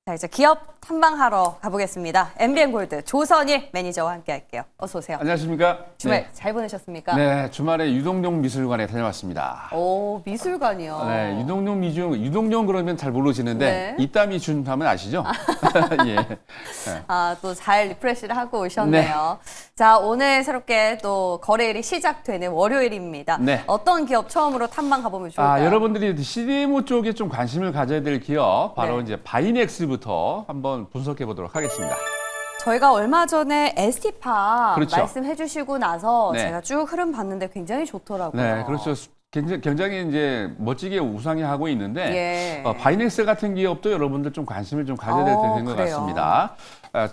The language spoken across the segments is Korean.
자, 이제 기업 탐방하러 가보겠습니다. MBN골드 조선일 매니저와 함께 할게요. 어서 오세요. 안녕하십니까? 주말 잘 보내셨습니까? 네, 주말에 유동룡 미술관에 다녀왔습니다. 오, 미술관이요. 네, 유동룡 그러면 잘 모르시는데 네. 이따미 준하면 아시죠? 예. 네. 아, 또 잘 리프레시를 하고 오셨네요. 자, 오늘 새롭게 또 거래일이 시작되는 월요일입니다. 네. 어떤 기업 처음으로 탐방 가보면 좋을까요? 여러분들이 CDMO 쪽에 좀 관심을 가져야 될 기업 바로 네. 이제 바이넥스부터 한번 분석해 보도록 하겠습니다. 저희가 얼마 전에 ST팝 그렇죠. 말씀해 주시고 나서 네. 제가 쭉 흐름 봤는데 굉장히 좋더라고요. 네, 그렇죠. 굉장히 이제 멋지게 우상향하고 있는데 예. 바이넥스 같은 기업도 여러분들 좀 관심을 좀 가져야 될 것 그래요. 같습니다.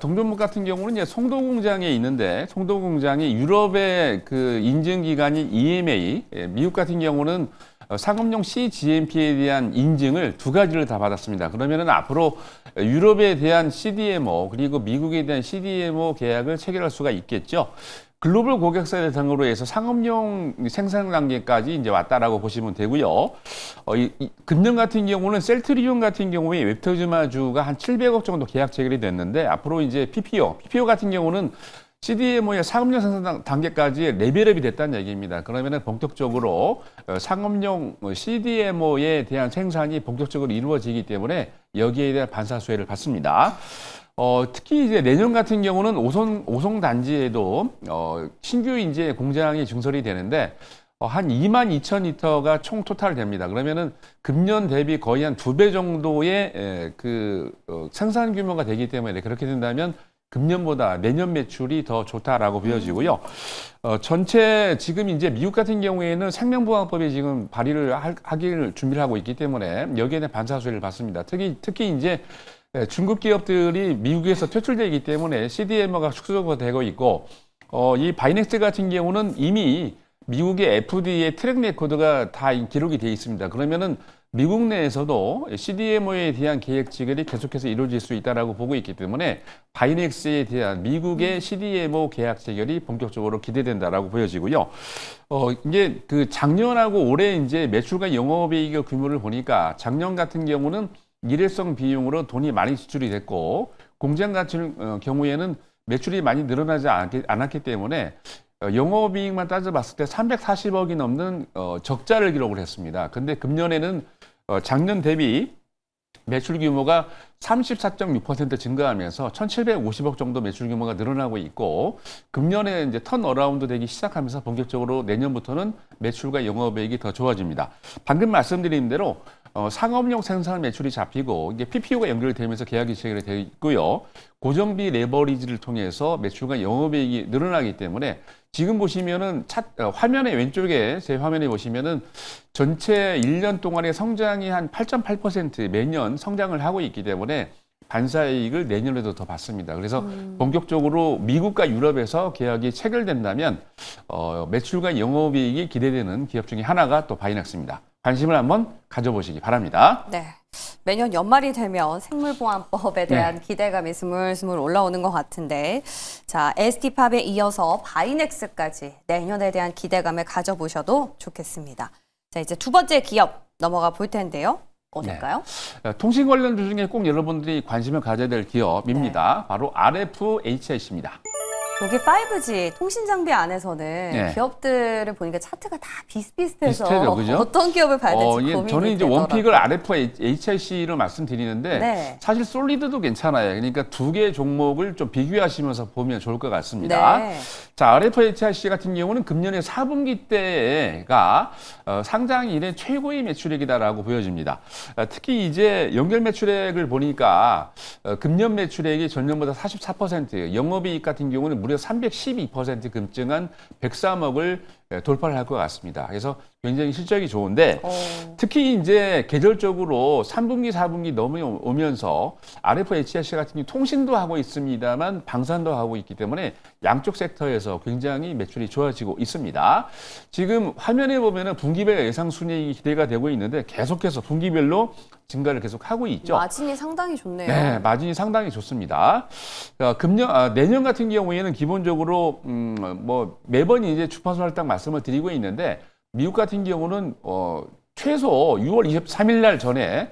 동종목 같은 경우는 이제 송도 공장에 있는데 송도 공장이 유럽의 그 인증 기관인 EMA, 미국 같은 경우는 상업용 CGMP에 대한 인증을 두 가지를 다 받았습니다. 그러면은 앞으로 유럽에 대한 CDMO 그리고 미국에 대한 CDMO 계약을 체결할 수가 있겠죠. 글로벌 고객사 대상으로 해서 상업용 생산 단계까지 이제 왔다라고 보시면 되고요. 금년 같은 경우는 셀트리온 같은 경우에 웹터즈마주가 한 700억 정도 계약 체결이 됐는데 앞으로 이제 PPO 같은 경우는 CDMO의 상업용 생산 단계까지 레벨업이 됐다는 얘기입니다. 그러면은 본격적으로 상업용 CDMO에 대한 생산이 본격적으로 이루어지기 때문에 여기에 대한 반사수혜를 받습니다. 특히 이제 내년 같은 경우는 오송 단지에도 신규 이제 공장이 증설이 되는데 한 22,000리터가 총 토탈 됩니다. 그러면은 금년 대비 거의 한 2배 정도의 생산 규모가 되기 때문에 그렇게 된다면 금년보다 내년 매출이 더 좋다라고 보여지고요. 전체 지금 이제 미국 같은 경우에는 생명보험법이 지금 발의를 하기를 준비를 하고 있기 때문에 여기에 대한 반사수혜를 받습니다. 특히 이제 중국 기업들이 미국에서 퇴출되기 때문에 CDMO가 축소가 되고 있고, 이 바이넥스 같은 경우는 이미 미국의 FDA 트랙 레코드가 다 기록이 되어 있습니다. 그러면은 미국 내에서도 CDMO에 대한 계획 체결이 계속해서 이루어질 수 있다라고 보고 있기 때문에 바이넥스에 대한 미국의 CDMO 계약 체결이 본격적으로 기대된다라고 보여지고요. 이게 그 작년하고 올해 이제 매출과 영업이익의 규모를 보니까 작년 같은 경우는 일회성 비용으로 돈이 많이 지출이 됐고 공장 같은 경우에는 매출이 많이 늘어나지 않았기 때문에 영업이익만 따져봤을 때 340억이 넘는 적자를 기록을 했습니다. 근데 금년에는 작년 대비 매출 규모가 34.6% 증가하면서 1,750억 정도 매출 규모가 늘어나고 있고 금년에 이제 턴어라운드 되기 시작하면서 본격적으로 내년부터는 매출과 영업이익이 더 좋아집니다. 방금 말씀드린 대로 상업용 생산 매출이 잡히고 이게 PPO가 연결되면서 계약이 체결이 되어 있고요. 고정비 레버리지를 통해서 매출과 영업이익이 늘어나기 때문에 지금 보시면은 화면의 왼쪽에 제 화면에 보시면은 전체 1년 동안의 성장이 한 8.8% 매년 성장을 하고 있기 때문에 반사이익을 내년에도 더 받습니다. 그래서 본격적으로 미국과 유럽에서 계약이 체결된다면 매출과 영업이익이 기대되는 기업 중에 하나가 또 바이넥스입니다. 관심을 한번 가져보시기 바랍니다. 네. 매년 연말이 되면 생물보안법에 대한 기대감이 스물스물 올라오는 것 같은데, 자, ST팝에 이어서 바이넥스까지 내년에 대한 기대감을 가져보셔도 좋겠습니다. 자, 이제 두 번째 기업 넘어가 볼 텐데요. 어딜까요? 통신 관련주 중에 꼭 여러분들이 관심을 가져야 될 기업입니다. 바로 RFHIC입니다. 여기 5G 통신 장비 안에서는 기업들을 보니까 차트가 다 비슷비슷해서 비슷해요, 그죠? 어떤 기업을 봐야 될지 고민이 저는 이제 되더라고요. 원픽을 RFHIC를 말씀드리는데 사실 솔리드도 괜찮아요. 그러니까 두 개의 종목을 좀 비교하시면서 보면 좋을 것 같습니다. 자, RFHIC 같은 경우는 금년에 4분기 때가 상장 이래 최고의 매출액이다라고 보여집니다. 특히 이제 연결 매출액을 보니까 금년 매출액이 전년보다 44%, 영업이익 같은 경우는 무려 312% 급증한 103억을 돌파를 할 것 같습니다. 그래서 굉장히 실적이 좋은데 특히 이제 계절적으로 3분기, 4분기 넘어오면서 RFHIC 같은 경우 통신도 하고 있습니다만 방산도 하고 있기 때문에 양쪽 섹터에서 굉장히 매출이 좋아지고 있습니다. 지금 화면에 보면은 분기별 예상 순이익이 기대가 되고 있는데 계속해서 분기별로 증가를 계속 하고 있죠. 마진이 상당히 좋네요. 네, 마진이 상당히 좋습니다. 내년 같은 경우에는 기본적으로 뭐 매번 이제 주파수 할당 말씀을 드리고 있는데 미국 같은 경우는 최소 6월 23일 날 전에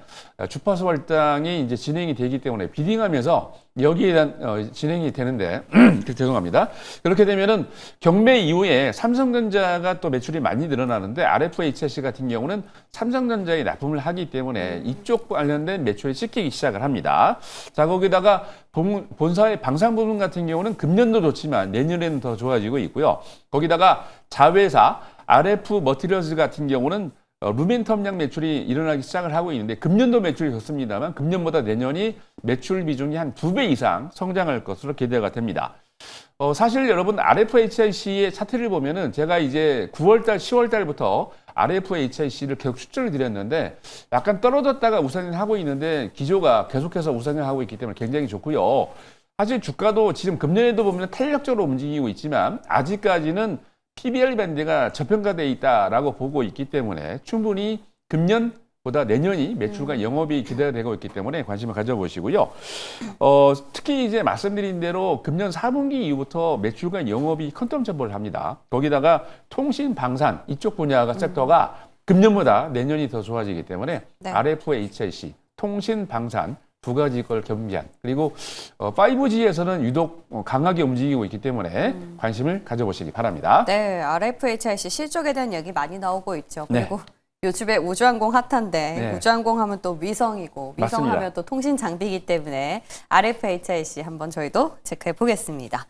주파수 할당이 이제 진행이 되기 때문에 비딩하면서 여기에 대한 진행이 되는데 죄송합니다. 그렇게 되면은 경매 이후에 삼성전자가 또 매출이 많이 늘어나는데 RFHIC 같은 경우는 삼성전자에 납품을 하기 때문에 이쪽 관련된 매출이 찍히기 시작을 합니다. 자, 거기다가 본사의 방산 부분 같은 경우는 금년도 좋지만 내년에는 더 좋아지고 있고요. 거기다가 자회사 RF 머티리얼즈 같은 경우는 루멘텀량 매출이 일어나기 시작을 하고 있는데 금년도 매출이 좋습니다만 금년보다 내년이 매출 비중이 한 2배 이상 성장할 것으로 기대가 됩니다. 사실 여러분 RFHIC의 차트를 보면은 제가 이제 9월달, 10월달부터 RFHIC를 계속 추천을 드렸는데 약간 떨어졌다가 우상을 하고 있는데 기조가 계속해서 우상을 하고 있기 때문에 굉장히 좋고요. 사실 주가도 지금 금년에도 보면 탄력적으로 움직이고 있지만 아직까지는 PBR 밴드가 저평가되어 있다라고 보고 있기 때문에 충분히 금년보다 내년이 매출과 영업이 기대가 되고 있기 때문에 관심을 가져보시고요. 특히 이제 말씀드린 대로 금년 4분기 이후부터 매출과 영업이 큰 점프를 합니다. 거기다가 통신, 방산 이쪽 분야가 섹터가 금년보다 내년이 더 좋아지기 때문에 네. RFHIC, 통신, 방산 두 가지 걸 겸비한 그리고 5G에서는 유독 강하게 움직이고 있기 때문에 관심을 가져보시기 바랍니다. 네, RFHIC 실적에 대한 얘기 많이 나오고 있죠. 네. 그리고 요즘에 우주항공 핫한데 네. 우주항공 하면 또 위성이고 위성 맞습니다. 하면 또 통신 장비이기 때문에 RFHIC 한번 저희도 체크해 보겠습니다.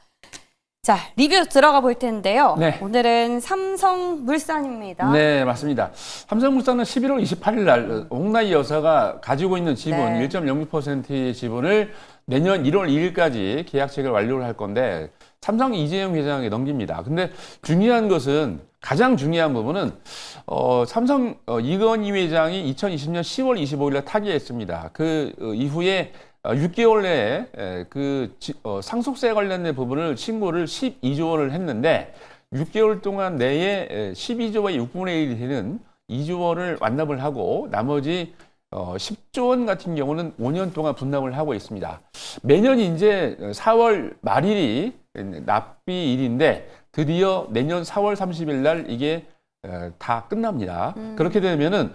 자, 리뷰 들어가 볼 텐데요. 네. 오늘은 삼성물산입니다. 네, 맞습니다. 삼성물산은 11월 28일 날 홍나희 여사가 가지고 있는 지분 네. 1.06%의 지분을 내년 1월 2일까지 계약책을 완료를 할 건데 삼성 이재용 회장에게 넘깁니다. 근데 중요한 것은 가장 중요한 부분은 삼성 이건희 회장이 2020년 10월 25일 날 타계했습니다. 그 이후에 6개월 내에 상속세 관련된 부분을 신고를 12조 원을 했는데 6개월 동안 내에 12조의 6분의 1이 되는 2조 원을 완납을 하고 나머지 10조 원 같은 경우는 5년 동안 분납을 하고 있습니다. 매년 이제 4월 말일이 납비일인데 드디어 내년 4월 30일 날 이게 다 끝납니다. 그렇게 되면은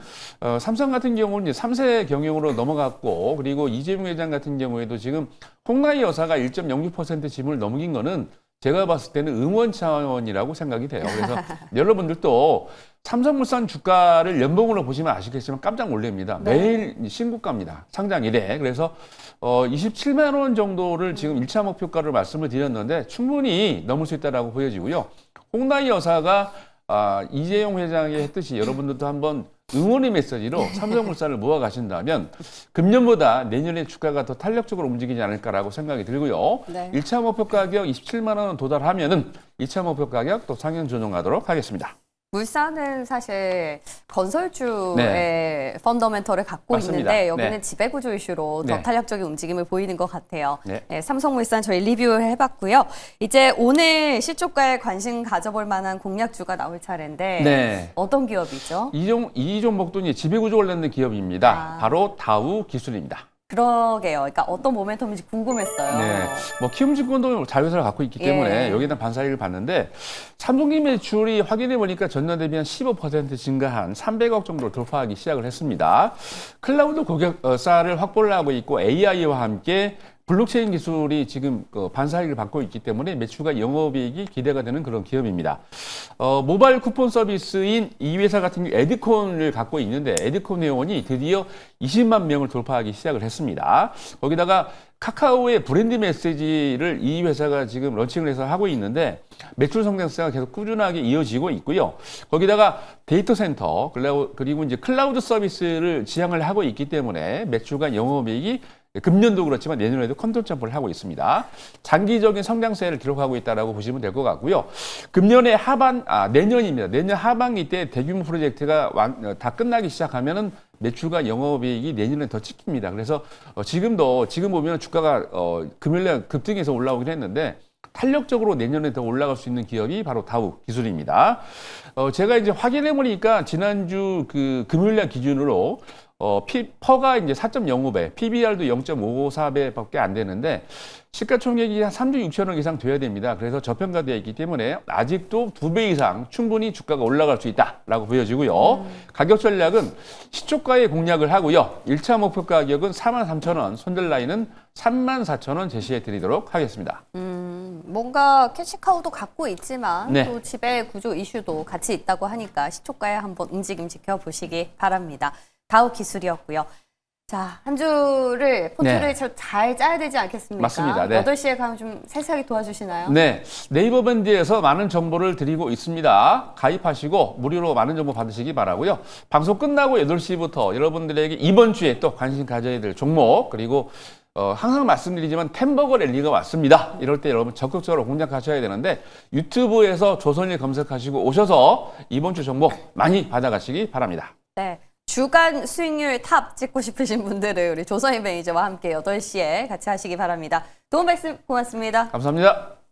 삼성 같은 경우는 이제 3세 경영으로 넘어갔고 그리고 이재용 회장 같은 경우에도 지금 홍나희 여사가 1.06% 지분을 넘긴 거는 제가 봤을 때는 응원 차원이라고 생각이 돼요. 그래서 여러분들도 삼성물산 주가를 연봉으로 보시면 아시겠지만 깜짝 놀랍니다. 네. 매일 신고가입니다. 상장 이래. 그래서 27만 원 정도를 지금 1차 목표가를 말씀을 드렸는데 충분히 넘을 수 있다라고 보여지고요. 홍나희 여사가 이재용 회장이 했듯이 여러분들도 한번 응원의 메시지로 삼성물산을 모아 가신다면 금년보다 내년에 주가가 더 탄력적으로 움직이지 않을까라고 생각이 들고요. 네. 1차 목표 가격 27만 원 도달하면은 2차 목표 가격 또 상향 조정하도록 하겠습니다. 물산은 사실 건설주의 네. 펀더멘털을 갖고 맞습니다. 있는데 여기는 네. 지배구조 이슈로 더 네. 탄력적인 움직임을 보이는 것 같아요. 네. 네, 삼성물산 저희 리뷰를 해봤고요. 이제 오늘 실적가에 관심 가져볼 만한 공략주가 나올 차례인데 네. 어떤 기업이죠? 이 종목도 이제 지배구조 관련된 기업입니다. 아. 바로 다우 기술입니다. 그러게요. 그러니까 어떤 모멘텀인지 궁금했어요. 네, 뭐 키움증권도 자회사를 갖고 있기 때문에 예. 여기에 대한 반사익을 봤는데 삼성기 매출이 확인해 보니까 전년 대비 한 15% 증가한 300억 정도를 돌파하기 시작을 했습니다. 클라우드 고객사를 확보를 하고 있고 AI와 함께 블록체인 기술이 지금 반사익을 받고 있기 때문에 매출과 영업이익이 기대가 되는 그런 기업입니다. 모바일 쿠폰 서비스인 이 회사 같은 경우 에드콘을 갖고 있는데 에드콘 회원이 드디어 20만 명을 돌파하기 시작을 했습니다. 거기다가 카카오의 브랜드 메시지를 이 회사가 지금 런칭을 해서 하고 있는데 매출 성장세가 계속 꾸준하게 이어지고 있고요. 거기다가 데이터 센터 그리고 이제 클라우드 서비스를 지향을 하고 있기 때문에 매출과 영업이익이 금년도 그렇지만 내년에도 컨트롤 점프를 하고 있습니다. 장기적인 성장세를 기록하고 있다라고 보시면 될 것 같고요. 금년의 내년입니다. 내년 하반기 때 대규모 프로젝트가 다 끝나기 시작하면은 매출과 영업이익이 내년에 더 찍힙니다. 그래서 지금 보면 주가가 금요일날 급등해서 올라오긴 했는데 탄력적으로 내년에 더 올라갈 수 있는 기업이 바로 다우 기술입니다. 제가 이제 확인해 보니까 지난주 금요일날 기준으로 퍼가 이제 4.05배, PBR도 0.54배밖에 안 되는데 시가총액이 한 3조 6천억 이상 돼야 됩니다. 그래서 저평가되어 있기 때문에 아직도 2배 이상 충분히 주가가 올라갈 수 있다라고 보여지고요. 가격 전략은 시초가에 공략을 하고요. 1차 목표 가격은 43,000원, 손절 라인은 34,000원 제시해 드리도록 하겠습니다. 뭔가 캐시카우도 갖고 있지만 네. 또 지배 구조 이슈도 같이 있다고 하니까 시초가에 한번 움직임 지켜보시기 바랍니다. 다우 기술이었고요. 자, 한 주를 포트를 잘 짜야 되지 않겠습니까? 맞습니다. 네. 8시에 가면 좀 세세하게 도와주시나요? 네, 네이버 밴드에서 많은 정보를 드리고 있습니다. 가입하시고 무료로 많은 정보 받으시기 바라고요. 방송 끝나고 8시부터 여러분들에게 이번 주에 또 관심 가져야 될 종목 그리고 항상 말씀드리지만 템버거 랠리가 왔습니다. 이럴 때 여러분 적극적으로 공략하셔야 되는데 유튜브에서 조선일 검색하시고 오셔서 이번 주 종목 많이 받아가시기 바랍니다. 네. 주간 수익률 탑 찍고 싶으신 분들은 우리 조선일 매니저와 함께 8시에 같이 하시기 바랍니다. 도움 말씀 고맙습니다. 감사합니다.